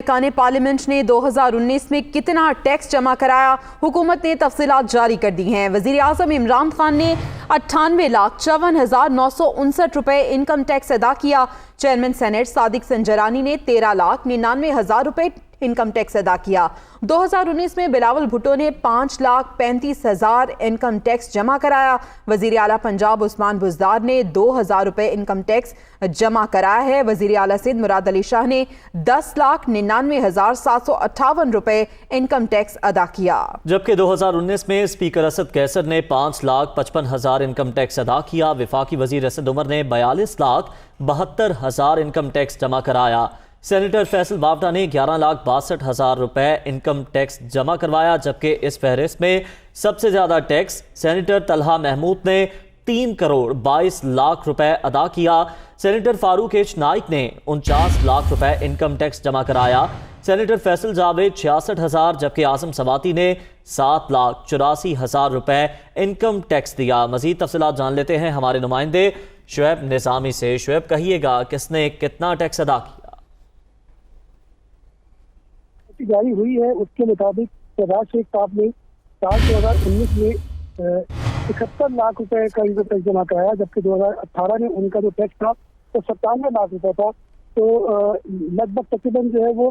ارکان پارلیمنٹ نے 2019 میں کتنا ٹیکس جمع کرایا؟ حکومت نے تفصیلات جاری کر دی ہیں۔ وزیر اعظم عمران خان نے 98,54,959 روپے انکم ٹیکس ادا کیا۔ چیئرمین سینیٹ صادق سنجرانی نے 13,99,000 روپے انکم ٹیکس ادا کیا۔ 2019 میں بلاول بھٹو نے 5,35,000 انکم ٹیکس جمع کرایا۔ وزیر اعلیٰ پنجاب عثمان بزدار نے 2,000 روپے انکم ٹیکس جمع کرایا ہے۔ وزیر اعلیٰ سندھ مراد علی شاہ نے 10,99,758 روپے انکم ٹیکس ادا کیا۔ جبکہ 2019 میں اسپیکر اسد قیصر نے 5,55,000 انکم ٹیکس ادا کیا۔ وفاقی وزیر اسد عمر نے 42,72,000 انکم ٹیکس جمع کرایا۔ سینیٹر فیصل باوٹا نے 11,62,000 روپے انکم ٹیکس جمع کروایا، جبکہ اس فہرست میں سب سے زیادہ ٹیکس سینیٹر طلحہ محمود نے 3,22,00,000 روپے ادا کیا۔ سینیٹر فاروق ایچ نائک نے 49,00,000 روپے انکم ٹیکس جمع کرایا۔ سینیٹر فیصل جاوید 66,000 جبکہ عاصم سواتی نے 7,84,000 روپے انکم ٹیکس دیا۔ مزید تفصیلات جان لیتے ہیں ہمارے نمائندے شعیب نظامی سے۔ شعیب، کہیے گا کس نے کتنا ٹیکس ادا کیا؟ جاری ہوئی ہے اس کے مطابق شہباز شیخ صاحب نے سال 2019 میں 71,00,000 روپے کا انکم ٹیکس جمع کرایا، جبکہ 2018 میں ان کا جو ٹیکس تھا وہ 97,00,000 روپے تھا۔ تو لگ بھگ تقریباً جو ہے وہ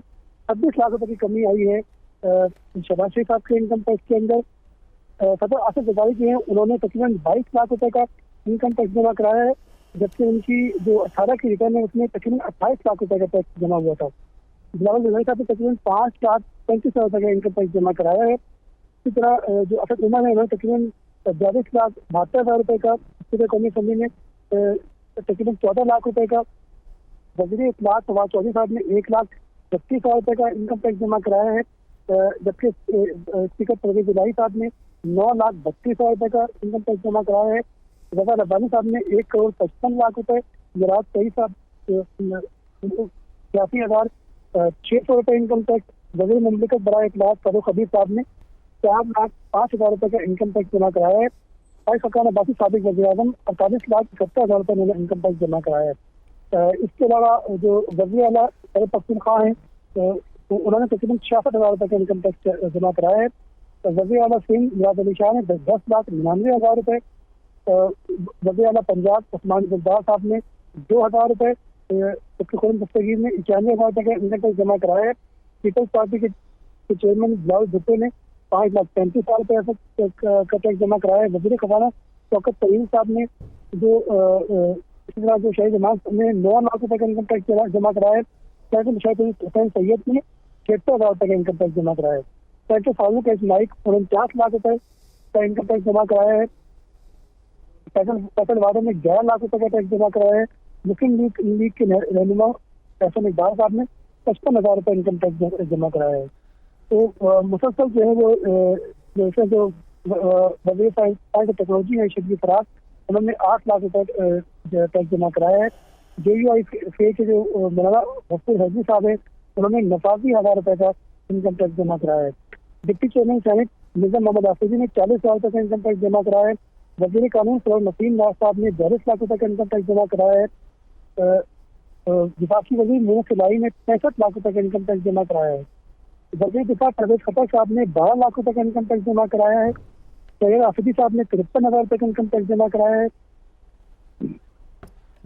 26,00,000 روپے کی کمی آئی ہے شہباز شیخ صاحب کے انکم ٹیکس کے اندر۔ صدر آصف زرداری جو ہیں انہوں نے تقریباً 22,00,000 روپے کا انکم ٹیکس جمع کرایا ہے، جبکہ ان کی جو 18 کی ریٹرن ہے اس میں تقریباً 28,00,000 روپے کا ٹیکس جمع ہوا تھا۔ بلاول زرداری صاحب نے تقریباً 5,35,000 روپے کا انکم ٹیکس جمع کرایا ہے۔ اسی طرح جو اسد عمر ہے انہوں نے تقریباً 42,72,000 روپے کا، قومی اسمبلی میں تقریباً 14,00,000 روپے کا۔ وزیر اطلاعات فواد چودھری صاحب نے 1,32,000 روپے کا انکم ٹیکس جمع کرایا ہے، جبکہ اسپیکر پرویز الہی صاحب نے 9,32,000 روپے کا انکم ٹیکس جمع کرایا ہے۔ رضا ربانی صاحب نے 1,55,00,000 روپے، مراد طیب صاحب 83,600 روپے انکم ٹیکس۔ وزیر مملکت برائے اطلاعات فاروق حبیب صاحب نے 4,05,000 روپے کا انکم ٹیکس جمع کرایا ہے۔ فائز حقان عباسی سابق وزیر اعظم 48,71,000 روپے انہوں نے انکم ٹیکس جمع کرایا ہے۔ اس کے علاوہ جو وزیر اعلیٰ شریف پختونخوا ہیں انہوں نے تقریباً 66,000 روپے کا انکم ٹیکس جمع کرایا ہے۔ وزیر اعلیٰ سندھ مراد علی شاہ نے 10,99,000 روپے۔ وزیر اعلیٰ پنجاب عثمان بزدار صاحب نے 2,000 روپے، جبکہ قومی دستگیر نے 91,000 روپے کا انکم ٹیکس جمع کرایا ہے۔ پیپلز پارٹی کے چیئرمین بلاول بھٹو نے 5,35,000 روپے کا ٹیکس جمع کرایا ہے۔ وزیر خزانہ شوکت طویل صاحب نے اسی طرح جو شہید امام نے 9,00,000 روپے کا انکم ٹیکس جمع کرایا ہے۔ سینیٹر مشاہد حسین سید نے 73,000 روپے کا انکم ٹیکس جمع کرایا ہے۔ سینیٹر فاروق ایچ نائک 49,00,000 روپے کا انکم ٹیکس جمع کرایا ہے۔ فیصل وادر نے 11,00,000 روپے کا ٹیکس جمع کرایا ہے۔ مسلم لیگ کے رہنما احسن اقبال صاحب نے 55,000 روپے انکم ٹیکس جمع کرایا ہے۔ تو مسلسل جو ہے وہ وزیر سائنس اور ٹیکنالوجی ہے شریف فراز، انہوں نے 8,00,000 روپے ٹیکس جمع کرایا ہے۔ JUI کے جو مولانا غفور حیدری صاحب ہیں انہوں نے 89,000 روپے کا انکم ٹیکس جمع کرایا ہے۔ ڈپٹی چیئرمین سینیٹ نظام محمد آصفی نے 40,000 روپے کا انکم ٹیکس جمع کرایا ہے۔ وزیر قانون سرور نسیم نواز صاحب نے 42,00,000 روپے کا انکم ٹیکس جمع کرایا ہے۔ وفاقی وزیر نور خلائی نے 65,00,000 روپے کا انکم ٹیکس جمع کرایا ہے۔ وزیر دفاع پرویز خطر صاحب نے 12,00,000 روپے کا انکم ٹیکس جمع کرایا ہے۔ سید آفیدی صاحب نے 53,000 روپے کا انکم ٹیکس جمع کرایا ہے۔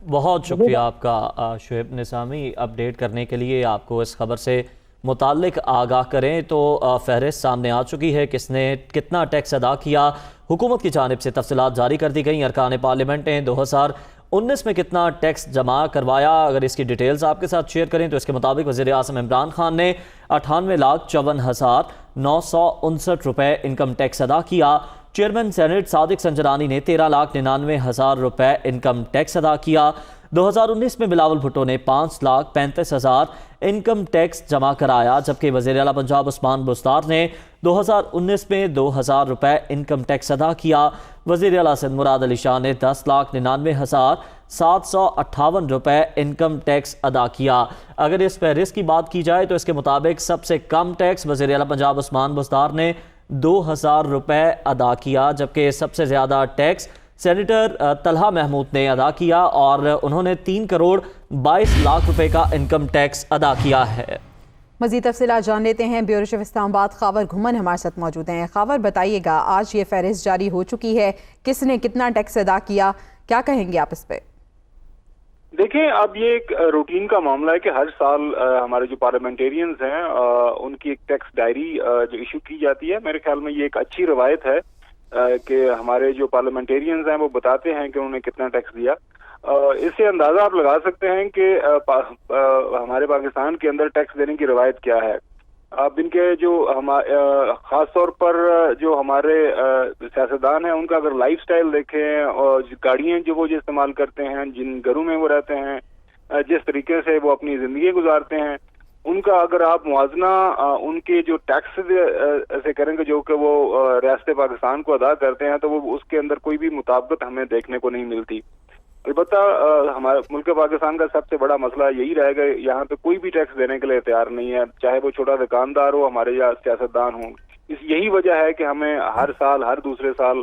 بہت شکریہ آپ کا شعیب نظامی، اپڈیٹ کرنے کے لیے۔ آپ کو اس خبر سے متعلق آگاہ کریں تو فہرست سامنے آ چکی ہے کس نے کتنا ٹیکس ادا کیا۔ حکومت کی جانب سے تفصیلات جاری کر دی گئیں۔ ارکان پارلیمنٹ نے 2019 میں کتنا ٹیکس جمع کروایا، اگر اس کی ڈیٹیلز آپ کے ساتھ شیئر کریں تو اس کے مطابق وزیر اعظم عمران خان نے 98,54,959 روپے انکم ٹیکس ادا کیا۔ چیئرمین سینیٹ صادق سنجرانی نے 13,99,000 روپے انکم ٹیکس ادا کیا۔ 2019 میں بلاول بھٹو نے 5,35,000 انکم ٹیکس جمع کرایا، جبکہ وزیر اعلیٰ پنجاب عثمان بزدار نے 2019 میں 2,000 روپے انکم ٹیکس ادا کیا۔ وزیر اعلیٰ سندھ مراد علی شاہ نے 10,99,758 روپے انکم ٹیکس ادا کیا۔ اگر اس فہرست کی بات کی جائے تو اس کے مطابق سب سے کم ٹیکس وزیر اعلیٰ پنجاب عثمان بزدار نے 2,000 روپے ادا کیا، جبکہ سب سے زیادہ ٹیکس سینیٹر طلحہ محمود نے ادا کیا اور انہوں نے 3,22,00,000 روپے کا انکم ٹیکس ادا کیا ہے۔ مزید تفصیلات جان لیتے ہیں بیورو چیف اسلام آباد خاور گھمن ہمارے ساتھ موجود ہیں۔ خاور بتائیے گا، آج یہ فہرست جاری ہو چکی ہے، کس نے کتنا ٹیکس ادا کیا، کیا کہیں گے آپ اس پہ؟ دیکھیں، اب یہ ایک روٹین کا معاملہ ہے کہ ہر سال ہمارے جو پارلیمنٹیرینز ہیں ان کی ایک ٹیکس ڈائری جو ایشو کی جاتی ہے۔ میرے خیال میں یہ ایک اچھی روایت ہے کہ ہمارے جو پارلیمنٹیرینز ہیں وہ بتاتے ہیں کہ انہوں نے کتنا ٹیکس دیا۔ اس سے اندازہ آپ لگا سکتے ہیں کہ ہمارے پاکستان کے اندر ٹیکس دینے کی روایت کیا ہے۔ اب ان کے جو خاص طور پر جو ہمارے سیاستدان ہیں ان کا اگر لائف سٹائل دیکھیں اور گاڑیاں جو وہ استعمال کرتے ہیں، جن گھروں میں وہ رہتے ہیں، جس طریقے سے وہ اپنی زندگی گزارتے ہیں، ان کا اگر آپ موازنہ ان کے جو ٹیکس سے کریں گے جو کہ وہ ریاست پاکستان کو ادا کرتے ہیں، تو وہ اس کے اندر کوئی بھی مطابقت ہمیں دیکھنے کو نہیں ملتی۔ البتہ ہمارے ملک پاکستان کا سب سے بڑا مسئلہ یہی رہے گا، یہاں پہ کوئی بھی ٹیکس دینے کے لیے تیار نہیں ہے، چاہے وہ چھوٹا دکاندار ہو ہمارے یا سیاستدان ہوں۔ یہی وجہ ہے کہ ہمیں ہر سال، ہر دوسرے سال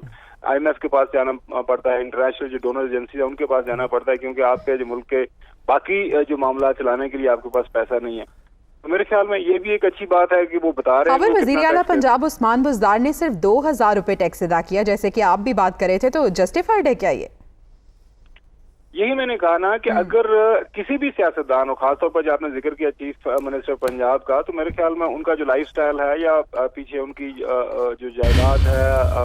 IMF کے پاس جانا پڑتا ہے، انٹرنیشنل جو ڈونر ایجنسی ہے ان کے پاس جانا پڑتا ہے، کیونکہ آپ کے جو ملک کے باقی جو معاملات چلانے کے لیے آپ کے پاس پیسہ نہیں ہے۔ تو میرے خیال میں یہ بھی ایک اچھی بات ہے کہ وہ بتا رہے ہیں۔ وزیر اعلیٰ پنجاب عثمان بزدار نے صرف 2000 روپے ٹیکس ادا کیا، جیسے کہ آپ بھی بات کرے تھے، تو جسٹیفائڈ ہے کیا یہ؟ یہی میں نے کہا نا کہ اگر کسی بھی سیاستدان ہو، خاص طور پر جو آپ نے ذکر کیا چیف منسٹر پنجاب کا، تو میرے خیال میں ان کا جو لائف سٹائل ہے یا پیچھے ان کی جو جائیداد ہے،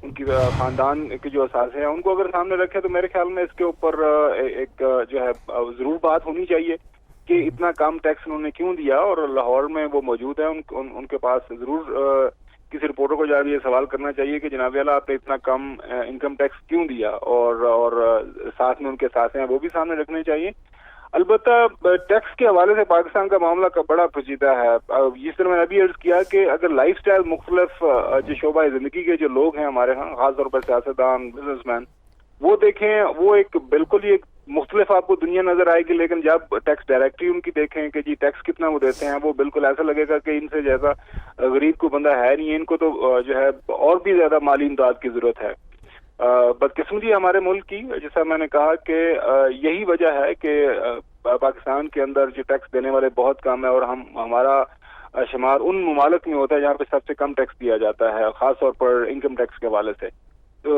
ان کی خاندان کے جو اثاثے ہیں، ان کو اگر سامنے رکھے تو میرے خیال میں اس کے اوپر ایک جو ہے ضرور بات ہونی چاہیے کہ اتنا کم ٹیکس انہوں نے کیوں دیا، اور لاہور میں وہ موجود ہیں، ان کے پاس ضرور کسی رپورٹر کو جا کے یہ سوال کرنا چاہیے کہ جناب اعلیٰ آپ نے اتنا کم انکم ٹیکس کیوں دیا، اور ساتھ میں ان کے ساتھ ہیں وہ بھی سامنے رکھنے چاہیے۔ البتہ ٹیکس کے حوالے سے پاکستان کا معاملہ کا بڑا پیچیدہ ہے۔ جس طرح میں نے ابھی عرض کیا کہ اگر لائف سٹائل مختلف جو شعبہ زندگی کے جو لوگ ہیں ہمارے ہاں، خاص طور پر سیاستدان، بزنس مین، وہ دیکھیں، وہ ایک بالکل ہی ایک مختلف آپ کو دنیا نظر آئے گی، لیکن جب ٹیکس ڈائریکٹری ان کی دیکھیں کہ جی ٹیکس کتنا وہ دیتے ہیں، وہ بالکل ایسا لگے گا کہ ان سے جیسا غریب کو بندہ ہے نہیں، ان کو تو جو ہے اور بھی زیادہ مالی امداد کی ضرورت ہے۔ بدقسمتی ہمارے ملک کی، جیسا میں نے کہا کہ یہی وجہ ہے کہ پاکستان کے اندر جو ٹیکس دینے والے بہت کم ہے، اور ہمارا شمار ان ممالک میں ہوتا ہے جہاں پہ سب سے کم ٹیکس دیا جاتا ہے، خاص طور پر انکم ٹیکس کے حوالے سے۔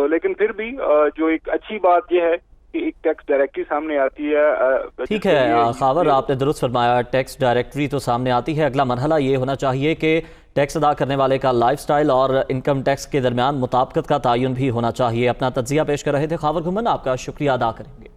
لیکن پھر بھی جو ایک اچھی بات یہ ہے کہ ایک ٹیکس ڈائریکٹری سامنے آتی ہے۔ ٹھیک ہے خاور، آپ نے درست فرمایا، ٹیکس ڈائریکٹری تو سامنے آتی ہے، اگلا مرحلہ یہ ہونا چاہیے کہ ٹیکس ادا کرنے والے کا لائف سٹائل اور انکم ٹیکس کے درمیان مطابقت کا تعین بھی ہونا چاہیے۔ اپنا تجزیہ پیش کر رہے تھے خاور گھمن، آپ کا شکریہ ادا کریں گے۔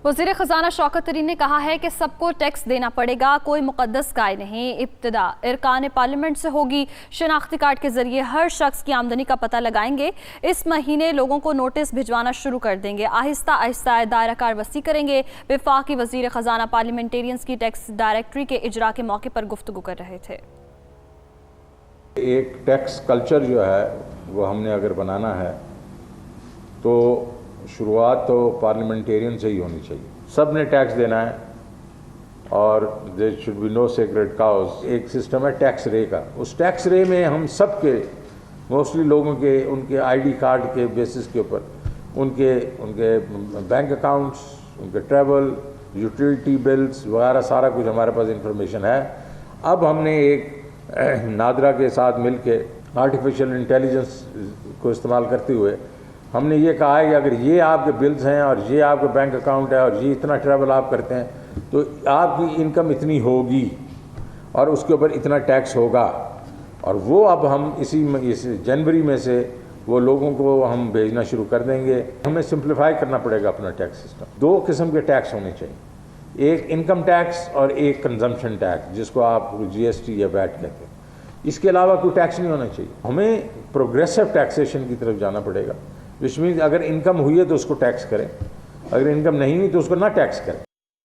وزیر خزانہ شوکت ترین نے کہا ہے کہ سب کو ٹیکس دینا پڑے گا، کوئی مقدس گائے نہیں، ابتدا ارکان پارلیمنٹ سے ہوگی۔ شناختی کارڈ کے ذریعے ہر شخص کی آمدنی کا پتہ لگائیں گے۔ اس مہینے لوگوں کو نوٹس بھجوانا شروع کر دیں گے، آہستہ آہستہ دائرہ کار وسیع کریں گے۔ وفاقی وزیر خزانہ پارلیمنٹیرینز کی ٹیکس ڈائریکٹری کے اجرا کے موقع پر گفتگو کر رہے تھے۔ ایک ٹیکس کلچر جو ہے وہ ہم نے اگر بنانا ہے تو شروعات تو پارلیمنٹیرین سے ہی ہونی چاہیے۔ سب نے ٹیکس دینا ہے اور there should be no secret cause. ایک سسٹم ہے ٹیکس رے کا، اس ٹیکس رے میں ہم سب کے موسٹلی لوگوں کے ان کے ID کارڈ کے بیسس کے اوپر ان کے بینک اکاؤنٹس، ان کے ٹریول، یوٹیلیٹی بلز وغیرہ سارا کچھ ہمارے پاس انفارمیشن ہے۔ اب ہم نے ایک نادرا کے ساتھ مل کے آرٹیفیشل انٹیلیجنس کو استعمال کرتے ہوئے ہم نے یہ کہا ہے کہ اگر یہ آپ کے بلز ہیں اور یہ آپ کے بینک اکاؤنٹ ہے اور یہ اتنا ٹریول آپ کرتے ہیں تو آپ کی انکم اتنی ہوگی اور اس کے اوپر اتنا ٹیکس ہوگا، اور وہ اب ہم اس جنوری میں سے وہ لوگوں کو ہم بھیجنا شروع کر دیں گے۔ ہمیں سمپلیفائی کرنا پڑے گا اپنا ٹیکس سسٹم۔ 2 قسم کے ٹیکس ہونے چاہیے، ایک انکم ٹیکس اور ایک کنزمپشن ٹیکس، جس کو آپ GST یا ویٹ کہتے ہیں۔ اس کے علاوہ کوئی ٹیکس نہیں ہونا چاہیے۔ ہمیں پروگریسو ٹیکسیشن کی طرف جانا پڑے گا، وچ مینز اگر انکم ہوئی ہے تو اس کو ٹیکس کریں، اگر انکم نہیں ہوئی تو اس کو نہ ٹیکس کریں۔